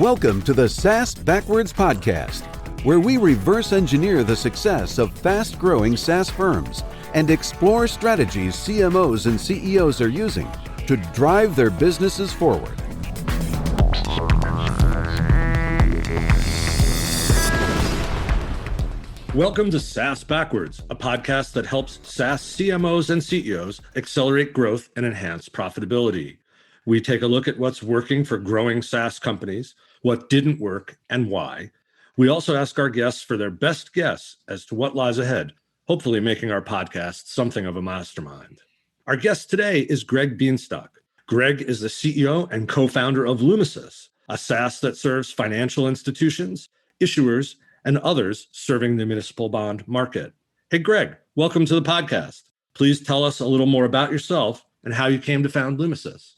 Welcome to the SaaS Backwards podcast, where we reverse engineer the success of fast-growing SaaS firms and explore strategies CMOs and CEOs are using to drive their businesses forward. Welcome to SaaS Backwards, a podcast that helps SaaS CMOs and CEOs accelerate growth and enhance profitability. We take a look at what's working for growing SaaS companies, what didn't work, and why. We also ask our guests for their best guess as to what lies ahead, hopefully making our podcast something of a mastermind. Our guest today is Gregg Bienstock. Gregg is the CEO and co-founder of Lumesis, a SaaS that serves financial institutions, issuers, and others serving the municipal bond market. Hey, Gregg, welcome to the podcast. Please tell us a little more about yourself and how you came to found Lumesis.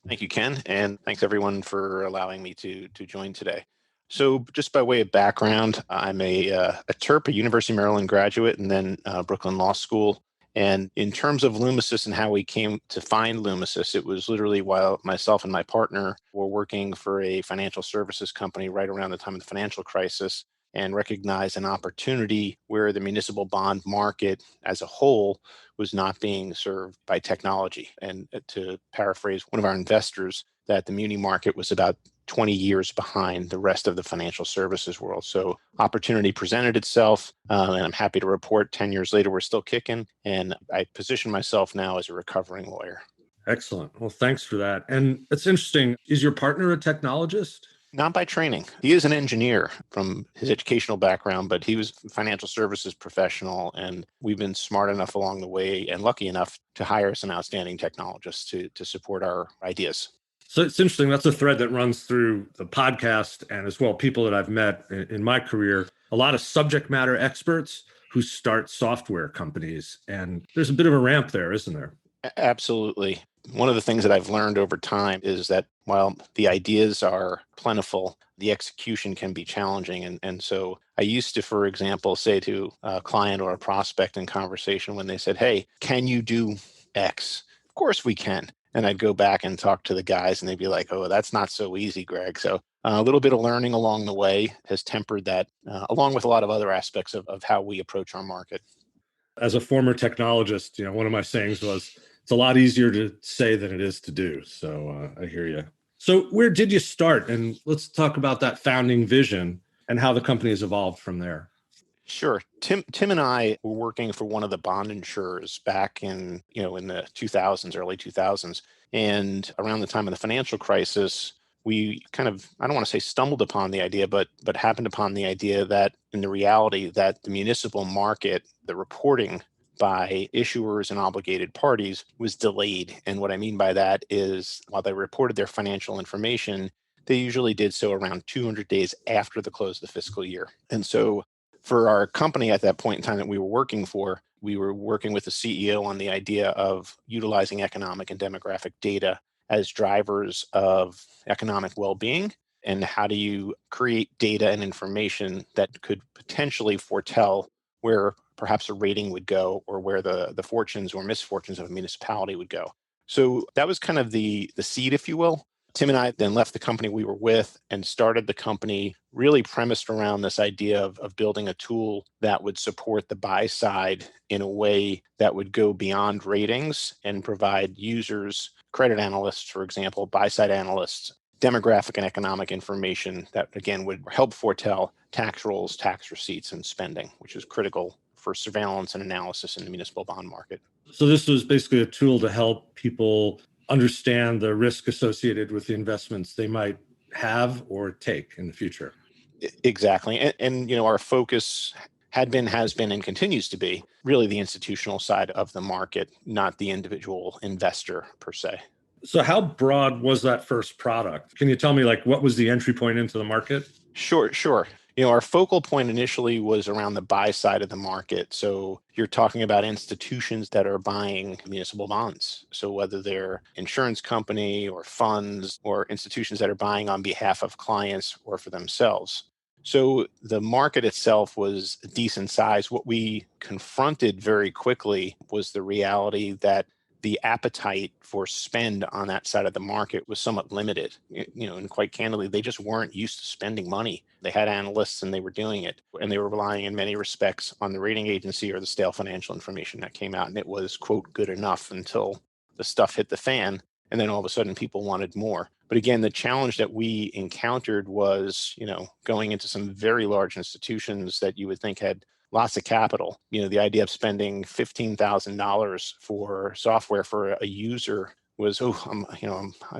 Thank you, Ken, and thanks everyone for allowing me to join today. So just by way of background, I'm a TERP, a University of Maryland graduate, and then Brooklyn Law School. And in terms of Lumesis and how we came to find Lumesis, it was literally while myself and my partner were working for a financial services company right around the time of the financial crisis, and recognized an opportunity where the municipal bond market as a whole was not being served by technology. And to paraphrase one of our investors, that the muni market was about 20 years behind the rest of the financial services world. So opportunity presented itself, and I'm happy to report 10 years later, we're still kicking. And I position myself now as a recovering lawyer. Excellent. Well, thanks for that. And it's interesting. Is your partner a technologist? Not by training. He is an engineer from his educational background, but he was a financial services professional. And we've been smart enough along the way and lucky enough to hire some outstanding technologists to support our ideas. So it's interesting. That's a thread that runs through the podcast and as well people that I've met in my career. A lot of subject matter experts who start software companies. And there's a bit of a ramp there, isn't there? Absolutely. One of the things that I've learned over time is that while the ideas are plentiful, the execution can be challenging. And so I used to, for example, say to a client or a prospect in conversation when they said, "Hey, can you do X?" Of course we can. And I'd go back and talk to the guys and they'd be like, "Oh, that's not so easy, Gregg." So a little bit of learning along the way has tempered that, along with a lot of other aspects of how we approach our market. As a former technologist, one of my sayings was, it's a lot easier to say than it is to do. So I hear you. So where did you start? And let's talk about that founding vision and how the company has evolved from there. Sure. Tim and I were working for one of the bond insurers back in the 2000s, early 2000s. And around the time of the financial crisis, we kind of, I don't want to say stumbled upon the idea, but happened upon the idea that in the reality that the municipal market, the reporting by issuers and obligated parties was delayed. And what I mean by that is while they reported their financial information, they usually did so around 200 days after the close of the fiscal year. And so for our company at that point in time that we were working for, we were working with the CEO on the idea of utilizing economic and demographic data as drivers of economic well-being. And how do you create data and information that could potentially foretell where perhaps a rating would go or where the fortunes or misfortunes of a municipality would go. So that was kind of the seed, if you will. Tim and I then left the company we were with and started the company really premised around this idea of building a tool that would support the buy side in a way that would go beyond ratings and provide users, credit analysts, for example, buy side analysts, demographic and economic information that, again, would help foretell tax rolls, tax receipts, and spending, which is critical for surveillance and analysis in the municipal bond market. So this was basically a tool to help people understand the risk associated with the investments they might have or take in the future. Exactly. And our focus has been, and continues to be really the institutional side of the market, not the individual investor per se. So how broad was that first product? Can you tell me what was the entry point into the market? Sure. Our focal point initially was around the buy side of the market. So you're talking about institutions that are buying municipal bonds. So whether they're insurance company or funds or institutions that are buying on behalf of clients or for themselves. So the market itself was a decent size. What we confronted very quickly was the reality that the appetite for spend on that side of the market was somewhat limited. And quite candidly, they just weren't used to spending money. They had analysts and they were doing it, and they were relying in many respects on the rating agency or the stale financial information that came out, and it was, quote, good enough until the stuff hit the fan, and then all of a sudden people wanted more. But again, the challenge that we encountered was, going into some very large institutions that you would think had lots of capital. The idea of spending $15,000 for software for a user was,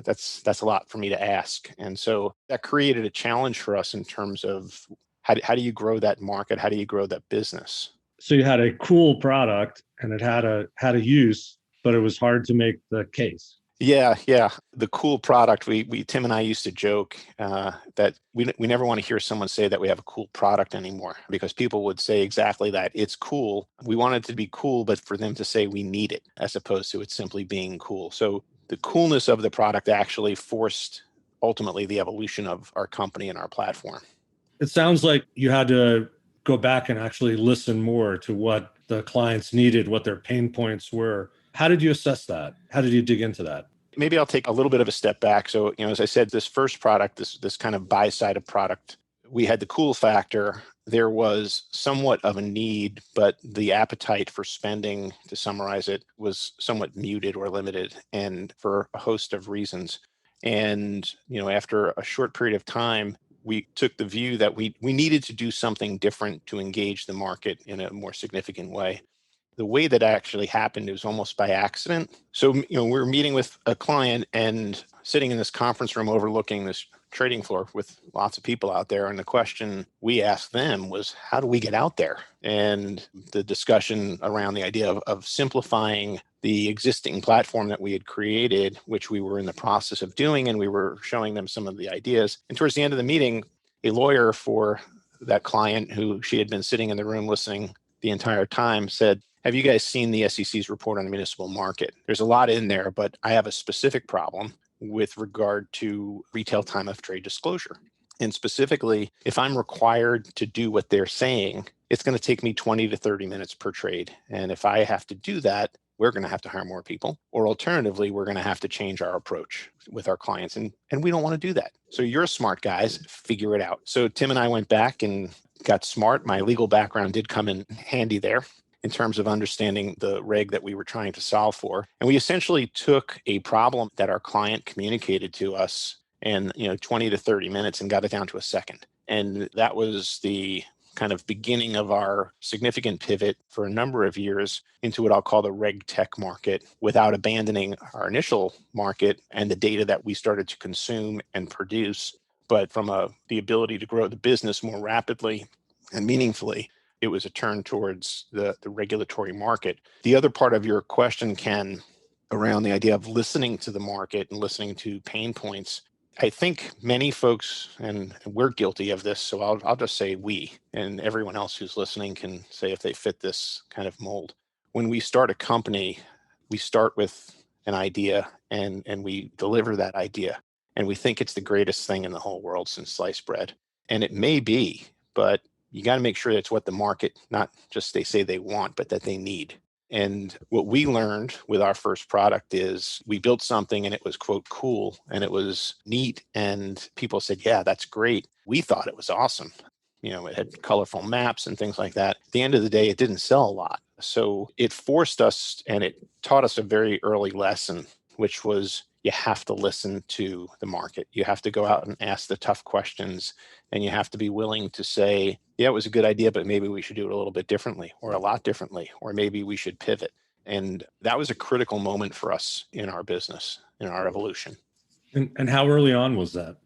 that's a lot for me to ask. And so that created a challenge for us in terms of how do you grow that market? How do you grow that business? So you had a cool product and it had a use, but it was hard to make the case. Yeah. The cool product, we Tim and I used to joke that we never want to hear someone say that we have a cool product anymore, because people would say exactly that. It's cool. We want it to be cool, but for them to say we need it, as opposed to it simply being cool. So the coolness of the product actually forced ultimately the evolution of our company and our platform. It sounds like you had to go back and actually listen more to what the clients needed, what their pain points were. How did you assess that? How did you dig into that? Maybe I'll take a little bit of a step back. So, as I said, this first product, this kind of buy-sided product, we had the cool factor. There was somewhat of a need, but the appetite for spending, to summarize it, was somewhat muted or limited, and for a host of reasons. And, after a short period of time, we took the view that we needed to do something different to engage the market in a more significant way. The way that actually happened, it was almost by accident. So, we were meeting with a client and sitting in this conference room overlooking this trading floor with lots of people out there. And the question we asked them was, how do we get out there? And the discussion around the idea of simplifying the existing platform that we had created, which we were in the process of doing, and we were showing them some of the ideas. And towards the end of the meeting, a lawyer for that client, who she had been sitting in the room listening the entire time, said, have you guys seen the SEC's report on the municipal market? There's a lot in there, but I have a specific problem with regard to retail time of trade disclosure. And specifically, if I'm required to do what they're saying, it's going to take me 20 to 30 minutes per trade. And if I have to do that, we're going to have to hire more people, or alternatively, we're going to have to change our approach with our clients. And we don't want to do that. So you're smart guys, figure it out. So Tim and I went back and got smart. My legal background did come in handy there in terms of understanding the reg that we were trying to solve for. And we essentially took a problem that our client communicated to us in 20 to 30 minutes and got it down to a second. And that was the kind of beginning of our significant pivot for a number of years into what I'll call the reg tech market, without abandoning our initial market and the data that we started to consume and produce, but from the ability to grow the business more rapidly and meaningfully. It was a turn towards the regulatory market. The other part of your question, Ken, around the idea of listening to the market and listening to pain points, I think many folks, and we're guilty of this, so I'll just say we, and everyone else who's listening can say if they fit this kind of mold. When we start a company, we start with an idea and we deliver that idea, and we think it's the greatest thing in the whole world since sliced bread. And it may be, but you got to make sure that's what the market, not just they say they want, but that they need. And what we learned with our first product is we built something and it was, quote, cool, and it was neat. And people said, yeah, that's great. We thought it was awesome. It had colorful maps and things like that. At the end of the day, it didn't sell a lot. So it forced us, and it taught us a very early lesson, which was you have to listen to the market. You have to go out and ask the tough questions, and you have to be willing to say, yeah, it was a good idea, but maybe we should do it a little bit differently, or a lot differently, or maybe we should pivot. And that was a critical moment for us in our business, in our evolution. And how early on was that?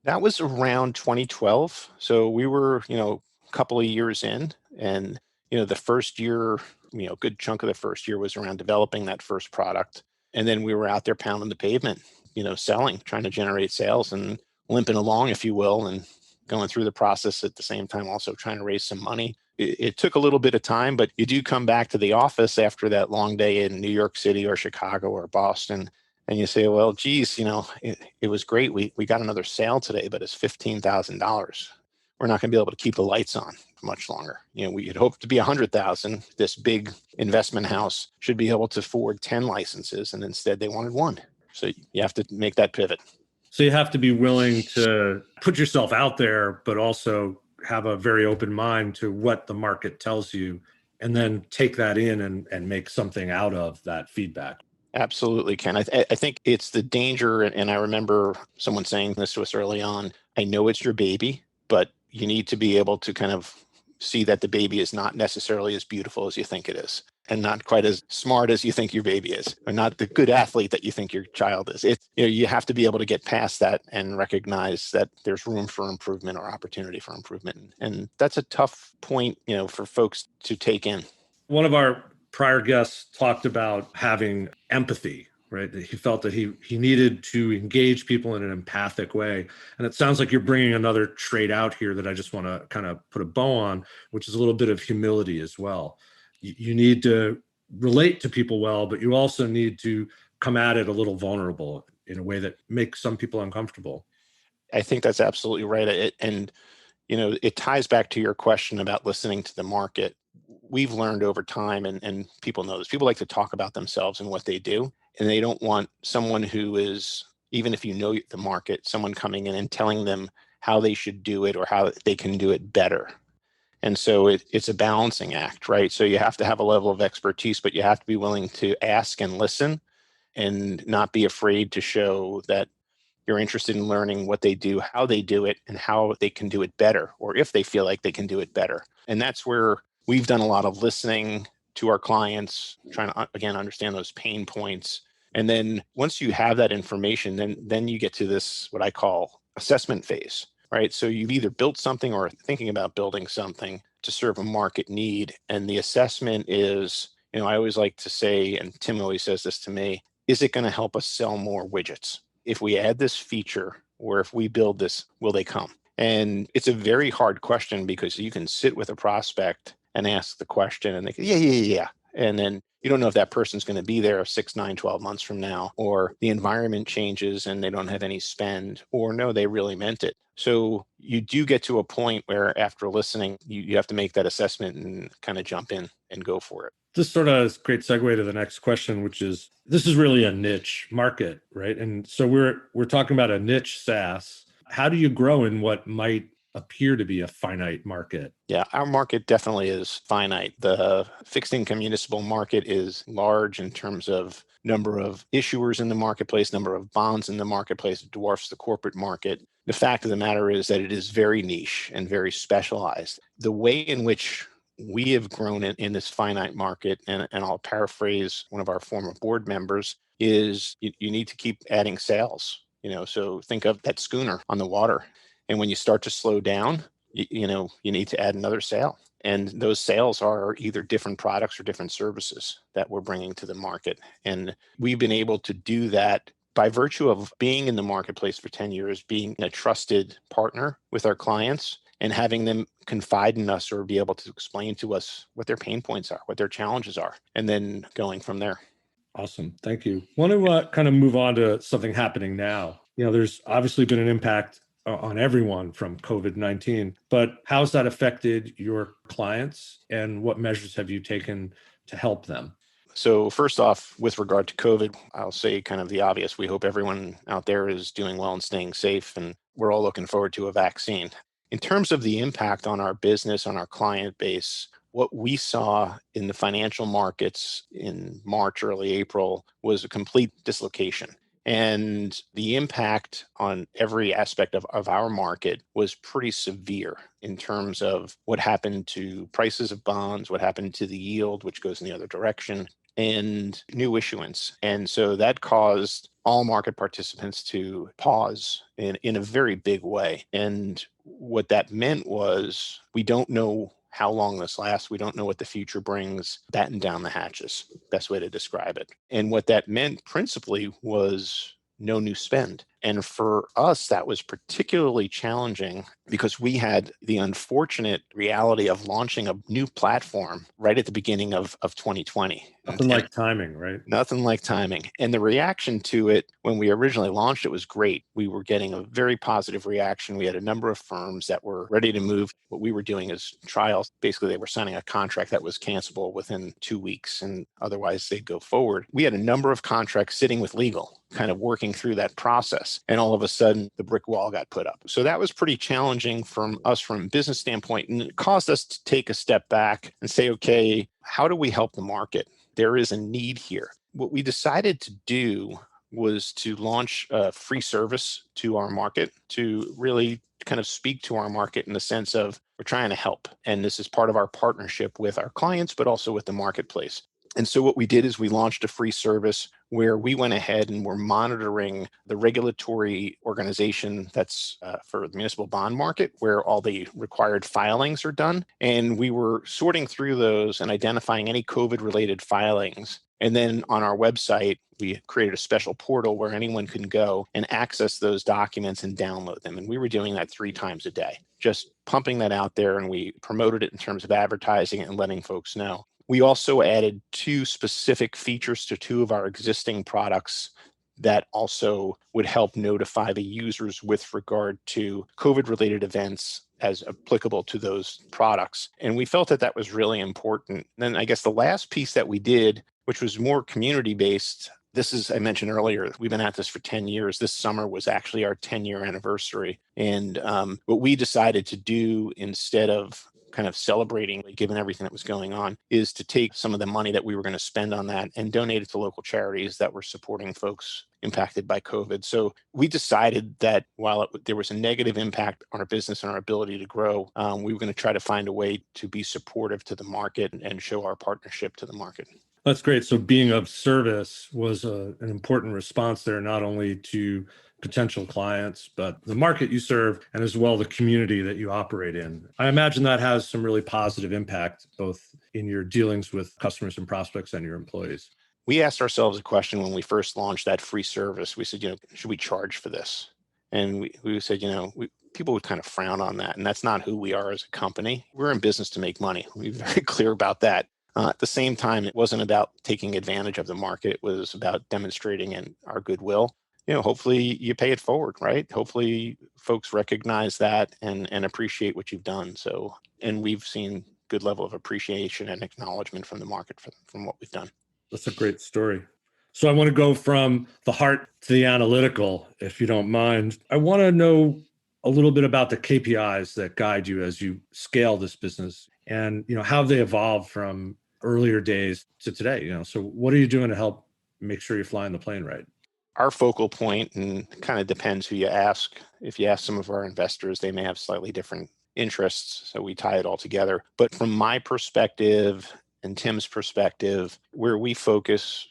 That was around 2012. So we were, a couple of years in, and, the first year, a good chunk of the first year was around developing that first product. And then we were out there pounding the pavement, selling, trying to generate sales and limping along, if you will, and going through the process at the same time, also trying to raise some money. It took a little bit of time, but you do come back to the office after that long day in New York City or Chicago or Boston, and you say, well, geez, it was great. We got another sale today, but it's $15,000. we're not going to be able to keep the lights on for much longer. We had hoped to be 100,000. This big investment house should be able to afford 10 licenses, and instead they wanted one. So you have to make that pivot. So you have to be willing to put yourself out there, but also have a very open mind to what the market tells you, and then take that in and make something out of that feedback. Absolutely, Ken. I think it's the danger, and I remember someone saying this to us early on. I know it's your baby, but you need to be able to kind of see that the baby is not necessarily as beautiful as you think it is, and not quite as smart as you think your baby is, or not the good athlete that you think your child is. You have to be able to get past that and recognize that there's room for improvement or opportunity for improvement. And that's a tough point, for folks to take in. One of our prior guests talked about having empathy, right? He felt that he needed to engage people in an empathic way. And it sounds like you're bringing another trait out here that I just want to kind of put a bow on, which is a little bit of humility as well. You need to relate to people well, but you also need to come at it a little vulnerable in a way that makes some people uncomfortable. I think that's absolutely right. It ties back to your question about listening to the market. We've learned over time, and people know this, people like to talk about themselves and what they do, and they don't want someone who is, even if you know the market, someone coming in and telling them how they should do it or how they can do it better. And so it's a balancing act, right? So you have to have a level of expertise, but you have to be willing to ask and listen and not be afraid to show that you're interested in learning what they do, how they do it, and how they can do it better, or if they feel like they can do it better. And that's where we've done a lot of listening to our clients, trying to, again, understand those pain points. And then once you have that information, then you get to this, what I call assessment phase, right? So you've either built something or thinking about building something to serve a market need. And the assessment is, I always like to say, and Tim always says this to me, is it going to help us sell more widgets? If we add this feature, or if we build this, will they come? And it's a very hard question, because you can sit with a prospect and ask the question and they go, yeah. And then you don't know if that person's going to be there 6, 9, 12 months from now, or the environment changes and they don't have any spend, or no, they really meant it. So you do get to a point where after listening, you have to make that assessment and kind of jump in and go for it. This sort of is a great segue to the next question, which is, this is really a niche market, right? And so we're talking about a niche SaaS. How do you grow in what might appear to be a finite market? Yeah, our market definitely is finite. The fixed income municipal market is large in terms of number of issuers in the marketplace, number of bonds in the marketplace. It dwarfs the corporate market. The fact of the matter is that it is very niche and very specialized. The way in which we have grown in this finite market, and I'll paraphrase one of our former board members, is you need to keep adding sales. So think of that schooner on the water. And when you start to slow down, you need to add another sale. And those sales are either different products or different services that we're bringing to the market. And we've been able to do that by virtue of being in the marketplace for 10 years, being a trusted partner with our clients, and having them confide in us or be able to explain to us what their pain points are, what their challenges are, and then going from there. Awesome. Thank you. Want to kind of move on to something happening now. There's obviously been an impact on everyone from COVID-19, but how's that affected your clients, and what measures have you taken to help them? So first off, with regard to COVID, I'll say kind of the obvious. We hope everyone out there is doing well and staying safe, and we're all looking forward to a vaccine. In terms of the impact on our business, on our client base, what we saw in the financial markets in March, early April, was a complete dislocation. And the impact on every aspect of our market was pretty severe in terms of what happened to prices of bonds, what happened to the yield, which goes in the other direction, and new issuance. And so that caused all market participants to pause in a very big way. And what that meant was, we don't know how long this lasts. We don't know what the future brings. Batten down the hatches, best way to describe it. And what that meant principally was no new spend. And for us, that was particularly challenging because we had the unfortunate reality of launching a new platform right at the beginning of 2020. Nothing like timing, right? Nothing like timing. And the reaction to it when we originally launched it was great. We were getting a very positive reaction. We had a number of firms that were ready to move. What we were doing is trials. Basically, they were signing a contract that was cancelable within 2 weeks, and otherwise they'd go forward. We had a number of contracts sitting with legal, kind of working through that process. And all of a sudden, the brick wall got put up. So that was pretty challenging from us from a business standpoint. And it caused us to take a step back and say, okay, how do we help the market? There is a need here. What we decided to do was to launch a free service to our market to really kind of speak to our market in the sense of we're trying to help. And this is part of our partnership with our clients, but also with the marketplace. And so what we did is we launched a free service where we went ahead and were monitoring the regulatory organization that's for the municipal bond market, where all the required filings are done. And we were sorting through those and identifying any COVID-related filings. And then on our website, we created a special portal where anyone can go and access those documents and download them. And we were doing that 3 times a day, just pumping that out there. And we promoted it in terms of advertising and letting folks know. We also added 2 specific features to 2 of our existing products that also would help notify the users with regard to COVID-related events as applicable to those products. And we felt that that was really important. Then I guess the last piece that we did, which was more community-based, this is, I mentioned earlier, we've been at this for 10 years. This summer was actually our 10-year anniversary. And what we decided to do instead of kind of celebrating, given everything that was going on, is to take some of the money that we were going to spend on that and donate it to local charities that were supporting folks impacted by COVID. So we decided that while there was a negative impact on our business and our ability to grow, we were going to try to find a way to be supportive to the market and show our partnership to the market. That's great. So being of service was an important response there, not only to potential clients, but the market you serve and as well the community that you operate in. I imagine that has some really positive impact, both in your dealings with customers and prospects and your employees. We asked ourselves a question when we first launched that free service. We said, should we charge for this? And we said, people would kind of frown on that. And that's not who we are as a company. We're in business to make money. We're very clear about that. At the same time, it wasn't about taking advantage of the market. It was about demonstrating our goodwill. Hopefully you pay it forward, right? Hopefully folks recognize that and appreciate what you've done. So, and we've seen good level of appreciation and acknowledgement from the market from what we've done. That's a great story. So I want to go from the heart to the analytical, if you don't mind. I want to know a little bit about the KPIs that guide you as you scale this business and, how they evolve from earlier days to today. So what are you doing to help make sure you're flying the plane right? Our focal point, and kind of depends who you ask. If you ask some of our investors, they may have slightly different interests. So we tie it all together. But from my perspective and Tim's perspective, where we focus,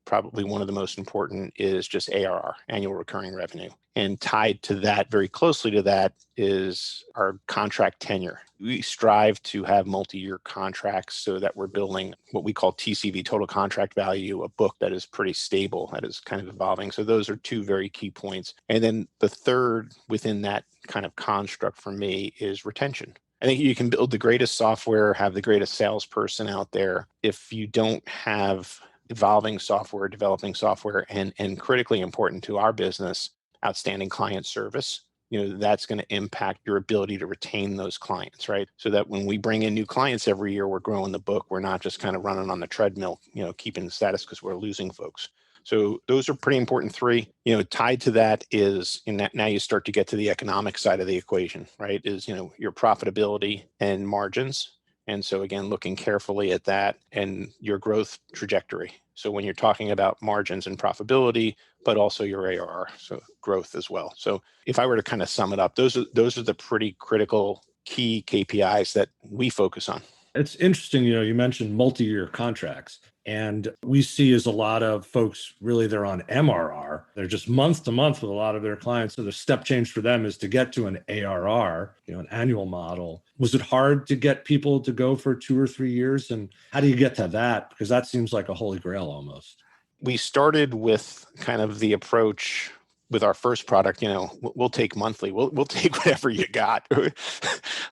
probably one of the most important is just ARR, annual recurring revenue. And tied to that, very closely to that, is our contract tenure. We strive to have multi-year contracts so that we're building what we call TCV, total contract value, a book that is pretty stable, that is kind of evolving. So those are 2 very key points. And then the third within that kind of construct for me is retention. I think you can build the greatest software, have the greatest salesperson out there. If you don't have evolving software, developing software, and critically important to our business, outstanding client service, that's going to impact your ability to retain those clients, right? So that when we bring in new clients every year, we're growing the book. We're not just kind of running on the treadmill, keeping the status because we're losing folks. So those are pretty important 3. Tied to that is in that now you start to get to the economic side of the equation, right? Is, your profitability and margins. And so again, looking carefully at that and your growth trajectory. So when you're talking about margins and profitability, but also your ARR, so growth as well. So if I were to kind of sum it up, those are the pretty critical key KPIs that we focus on. It's interesting, you mentioned multi-year contracts, and we see as a lot of folks, really they're on MRR. They're just month to month with a lot of their clients. So the step change for them is to get to an ARR, an annual model. Was it hard to get people to go for 2 or 3 years? And how do you get to that? Because that seems like a holy grail almost. We started with kind of the approach with our first product, we'll take monthly. We'll take whatever you got.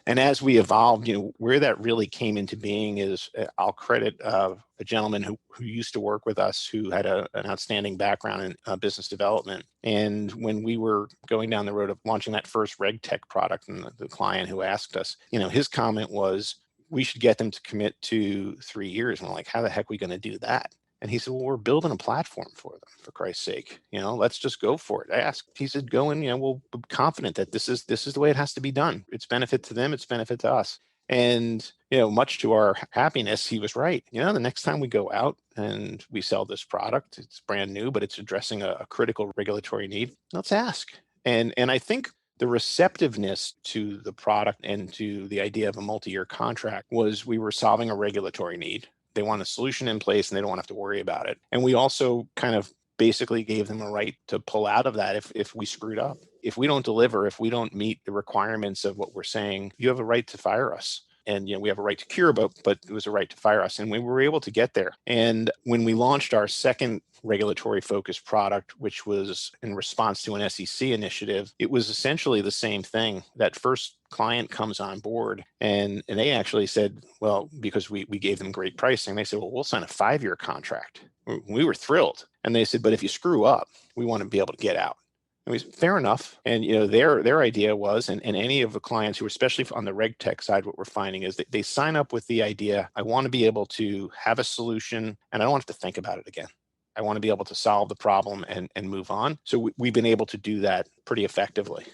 And as we evolved, where that really came into being is I'll credit a gentleman who used to work with us who had an outstanding background in business development. And when we were going down the road of launching that first RegTech product, and the client who asked us, his comment was, we should get them to commit to 3 years. And we're like, how the heck are we going to do that? And he said, well, we're building a platform for them, for Christ's sake. Let's just go for it. I asked, he said, go and, we'll be confident that this is the way it has to be done. It's benefit to them. It's benefit to us. And, much to our happiness, he was right. The next time we go out and we sell this product, it's brand new, but it's addressing a critical regulatory need. Let's ask. And I think the receptiveness to the product and to the idea of a multi-year contract was we were solving a regulatory need. They want a solution in place and they don't want to have to worry about it. And we also kind of basically gave them a right to pull out of that if we screwed up. If we don't deliver, if we don't meet the requirements of what we're saying, you have a right to fire us. And we have a right to cure, but it was a right to fire us. And we were able to get there. And when we launched our second regulatory focused product, which was in response to an SEC initiative, it was essentially the same thing. That first client comes on board and they actually said, well, because we gave them great pricing, they said, well, we'll sign a 5-year contract. We were thrilled. And they said, but if you screw up, we want to be able to get out. I mean, fair enough. And their idea was, and any of the clients who, especially on the RegTech side, what we're finding is that they sign up with the idea, I want to be able to have a solution and I don't have to think about it again. I want to be able to solve the problem and move on. So we've been able to do that pretty effectively.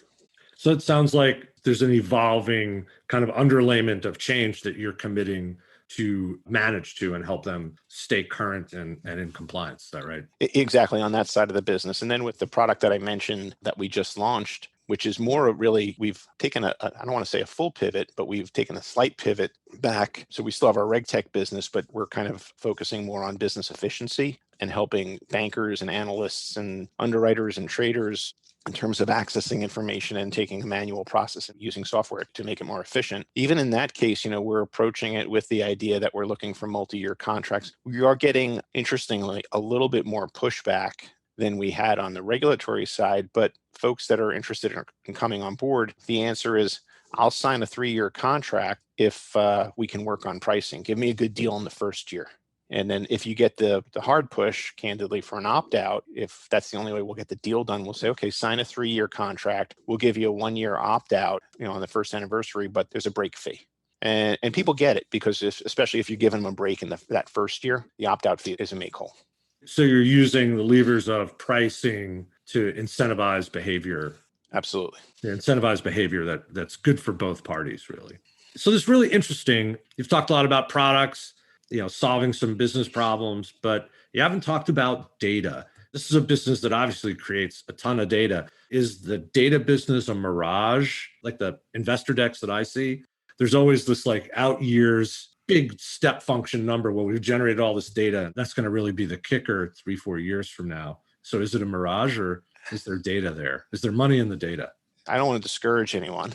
So it sounds like there's an evolving kind of underlayment of change that you're committing to manage to and help them stay current and in compliance. Is that right? Exactly, on that side of the business. And then with the product that I mentioned that we just launched, which is more really, we've taken I don't want to say a full pivot, but we've taken a slight pivot back. So we still have our RegTech business, but we're kind of focusing more on business efficiency and helping bankers and analysts and underwriters and traders in terms of accessing information and taking a manual process and using software to make it more efficient. Even in that case, we're approaching it with the idea that we're looking for multi-year contracts. We are getting, interestingly, a little bit more pushback than we had on the regulatory side, but folks that are interested in coming on board, the answer is, I'll sign a 3-year contract if we can work on pricing. Give me a good deal in the first year. And then if you get the hard push, candidly, for an opt-out, if that's the only way we'll get the deal done, we'll say, okay, sign a 3-year contract. We'll give you a 1-year opt-out, on the first anniversary, but there's a break fee. And people get it because especially if you're giving them a break in that first year, the opt-out fee is a make whole. So you're using the levers of pricing to incentivize behavior. Absolutely. Incentivize behavior that's good for both parties, really. So this is really interesting. You've talked a lot about products, solving some business problems, but you haven't talked about data. This is a business that obviously creates a ton of data. Is the data business a mirage, like the investor decks that I see? There's always this out years, big step function number where we've generated all this data. That's going to really be the kicker 3-4 years from now. So is it a mirage or is there data there? Is there money in the data? I don't want to discourage anyone.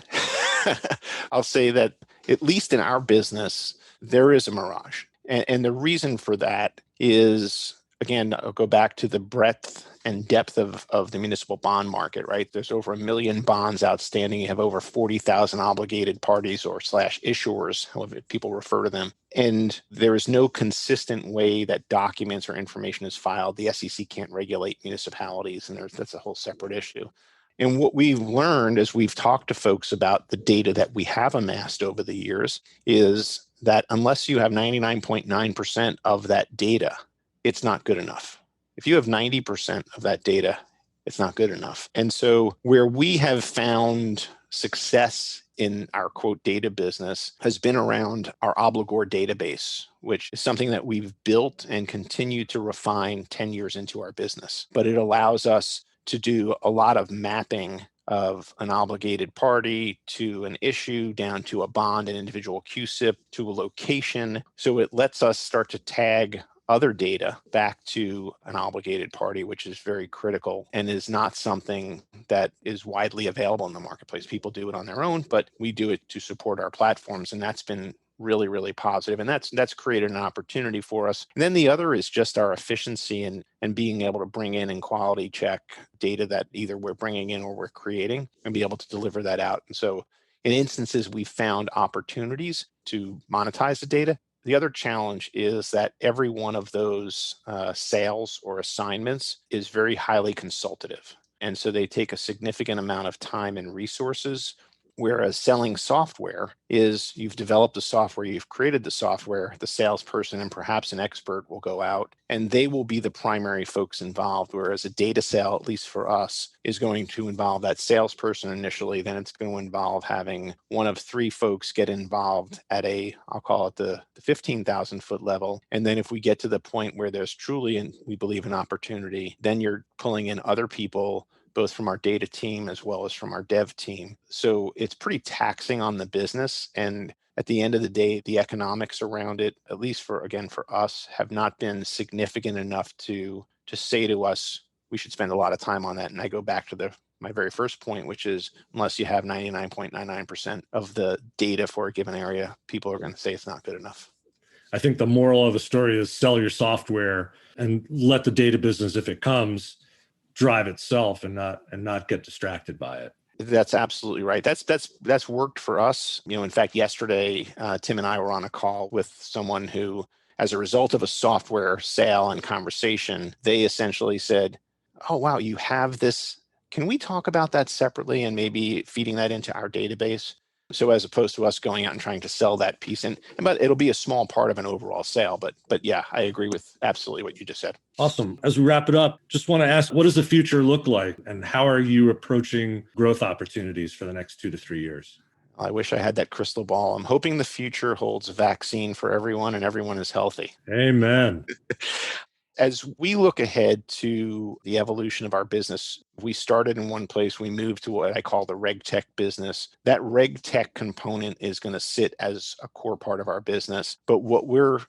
I'll say that at least in our business, there is a mirage. And the reason for that is, again, I'll go back to the breadth and depth of the municipal bond market, right? There's over 1 million bonds outstanding. You have over 40,000 obligated parties or /issuers, however people refer to them. And there is no consistent way that documents or information is filed. The SEC can't regulate municipalities, and that's a whole separate issue. And what we've learned as we've talked to folks about the data that we have amassed over the years is that unless you have 99.9% of that data, it's not good enough. If you have 90% of that data, it's not good enough. And so where we have found success in our quote data business has been around our obligor database, which is something that we've built and continue to refine 10 years into our business. But it allows us to do a lot of mapping of an obligated party to an issue, down to a bond, an individual QSIP, to a location. So it lets us start to tag other data back to an obligated party, which is very critical and is not something that is widely available in the marketplace. People do it on their own, but we do it to support our platforms. And that's been really, really positive. And that's created an opportunity for us. And then the other is just our efficiency and being able to bring in and quality check data that either we're bringing in or we're creating and be able to deliver that out. And so in instances, we found opportunities to monetize the data. The other challenge is that every one of those sales or assignments is very highly consultative. And so they take a significant amount of time and resources. Whereas selling software is you've developed the software, you've created the software, the salesperson and perhaps an expert will go out and they will be the primary folks involved. Whereas a data sale, at least for us, is going to involve that salesperson initially. Then it's going to involve having one of three folks get involved at I'll call it the 15,000 foot level. And then if we get to the point where there's truly, and we believe, an opportunity, then you're pulling in other people, both from our data team as well as from our dev team. So it's pretty taxing on the business. And at the end of the day, the economics around it, at least for us, have not been significant enough to say to us, we should spend a lot of time on that. And I go back to my very first point, which is unless you have 99.99% of the data for a given area, people are going to say it's not good enough. I think the moral of the story is sell your software and let the data business, if it comes, drive itself and not get distracted by it. That's absolutely right. That's worked for us. In fact, yesterday, Tim and I were on a call with someone who, as a result of a software sale and conversation, they essentially said, "Oh, wow, you have this. Can we talk about that separately and maybe feeding that into our database?" So as opposed to us going out and trying to sell that piece, but it'll be a small part of an overall sale. But yeah, I agree with absolutely what you just said. Awesome. As we wrap it up, just want to ask, what does the future look like and how are you approaching growth opportunities for the next 2 to 3 years? I wish I had that crystal ball. I'm hoping the future holds a vaccine for everyone and everyone is healthy. Amen. As we look ahead to the evolution of our business, we started in one place, we moved to what I call the reg tech business. That reg tech component is going to sit as a core part of our business. But what we're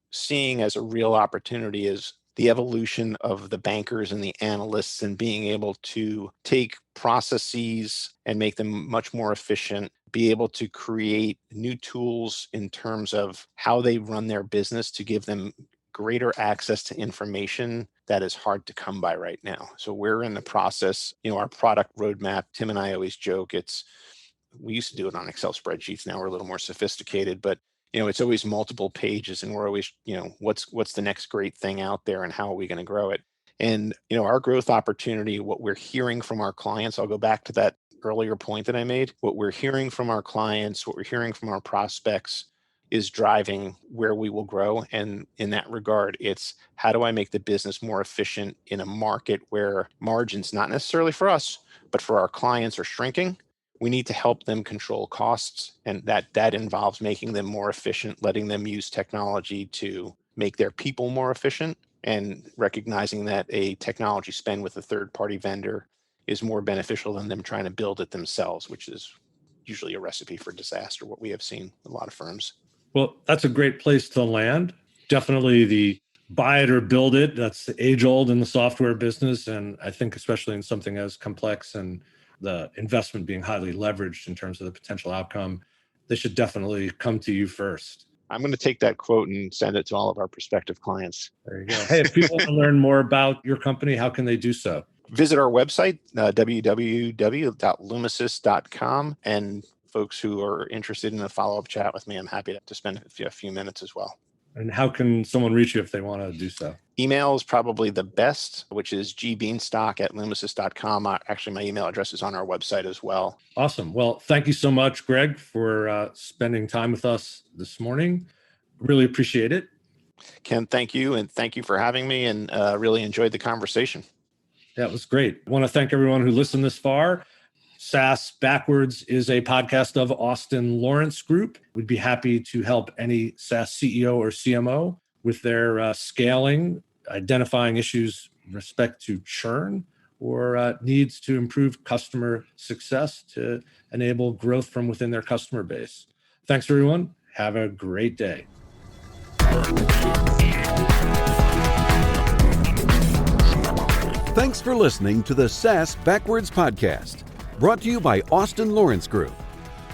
seeing as a real opportunity is the evolution of the bankers and the analysts and being able to take processes and make them much more efficient, be able to create new tools in terms of how they run their business to give them greater access to information that is hard to come by right now. So we're in the process, our product roadmap, Tim and I always joke, we used to do it on Excel spreadsheets. Now we're a little more sophisticated, but it's always multiple pages and we're always, what's the next great thing out there and how are we going to grow it? And, our growth opportunity, what we're hearing from our clients, I'll go back to that earlier point that I made, what we're hearing from our clients, what we're hearing from our prospects is driving where we will grow. And in that regard, it's how do I make the business more efficient in a market where margins, not necessarily for us, but for our clients, are shrinking. We need to help them control costs. And that involves making them more efficient, letting them use technology to make their people more efficient, and recognizing that a technology spend with a third-party vendor is more beneficial than them trying to build it themselves, which is usually a recipe for disaster, what we have seen in a lot of firms. Well, that's a great place to land. Definitely the buy it or build it. That's the age old in the software business. And I think especially in something as complex and the investment being highly leveraged in terms of the potential outcome, they should definitely come to you first. I'm going to take that quote and send it to all of our prospective clients. There you go. Hey, if people want to learn more about your company, how can they do so? Visit our website, www.lumesis.com. And folks who are interested in a follow-up chat with me, I'm happy to spend a few minutes as well. And how can someone reach you if they want to do so? Email is probably the best, which is gbienstock@lumesis.com. Actually, my email address is on our website as well. Awesome. Well, thank you so much, Gregg, for spending time with us this morning. Really appreciate it. Ken, thank you. And thank you for having me, and really enjoyed the conversation. Yeah, it was great. I want to thank everyone who listened this far. SaaS Backwards is a podcast of Austin Lawrence Group. We'd be happy to help any SaaS CEO or CMO with their scaling, identifying issues in respect to churn, or needs to improve customer success to enable growth from within their customer base. Thanks, everyone. Have a great day. Thanks for listening to the SaaS Backwards podcast, brought to you by Austin Lawrence Group.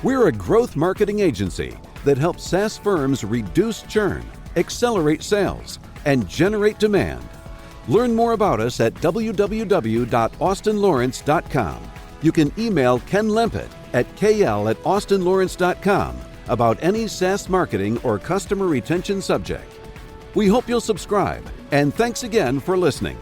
We're a growth marketing agency that help SaaS firms reduce churn, accelerate sales, and generate demand. Learn more about us at www.austinlawrence.com. You can email Ken Lempet at kl@austinlawrence.com about any SaaS marketing or customer retention subject. We hope you'll subscribe, and thanks again for listening.